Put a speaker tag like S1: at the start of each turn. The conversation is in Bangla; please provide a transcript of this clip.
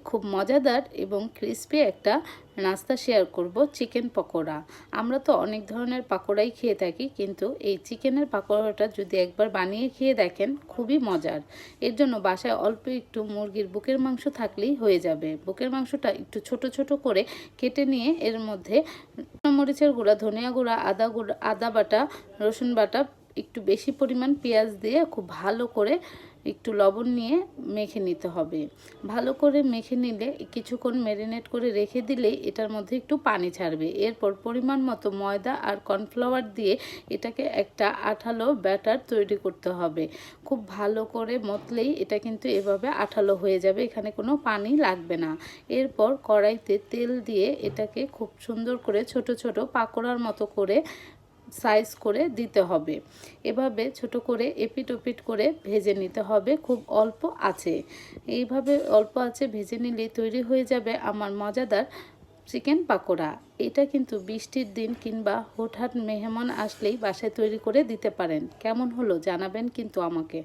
S1: খুব মজাদার এবং ক্রিস্পি একটা নাস্তা শেয়ার করব, চিকেন পকোড়া। আমরা তো অনেক ধরনের পকোড়াই খেয়ে থাকি, কিন্তু এই চিকেনের পকোড়াটা যদি একবার বানিয়ে খেয়ে দেখেন খুবই মজার। এর জন্য বাসায় অল্প একটু মুরগির বুকের মাংস থাকলেই হয়ে যাবে। বুকের মাংসটা একটু ছোট ছোট করে কেটে নিয়ে এর মধ্যে মরিচের গুঁড়া, ধনিয়া গুঁড়া, আদা বাটা, রসুন বাটা, একটু বেশি পরিমাণ পেঁয়াজ দিয়ে খুব ভালো করে একটু লবণ নিয়ে মেখে নিতে হবে। ভালো করে মেখে নিলে কিছুক্ষণ ম্যারিনেট করে রেখে দিলেই এটার মধ্যে একটু পানি ছাড়বে। এরপর পরিমাণ মতো ময়দা আর কর্নফ্লাওয়ার দিয়ে এটাকে একটা আঠালো ব্যাটার তৈরি করতে হবে। খুব ভালো করে মতলেই এটা কিন্তু এভাবে আঠালো হয়ে যাবে, এখানে কোনো পানি লাগবে না। এরপর কড়াইতে তেল দিয়ে এটাকে খুব সুন্দর করে ছোট ছোট পাকোড়ার মতো করে সাইজ করে দিতে হবে। এভাবে ছোট করে এপিট ওপিট করে ভেজে নিতে হবে খুব অল্প আছে। এইভাবে অল্প আছে ভেজে নিলে তৈরি হয়ে যাবে আমার মজাদার চিকেন পাকোড়া। এটা কিন্তু বৃষ্টির দিন কিংবা হঠাৎ মেহমান আসলেই বাসায় তৈরি করে দিতে পারেন। কেমন হলো জানাবেন কিন্তু আমাকে।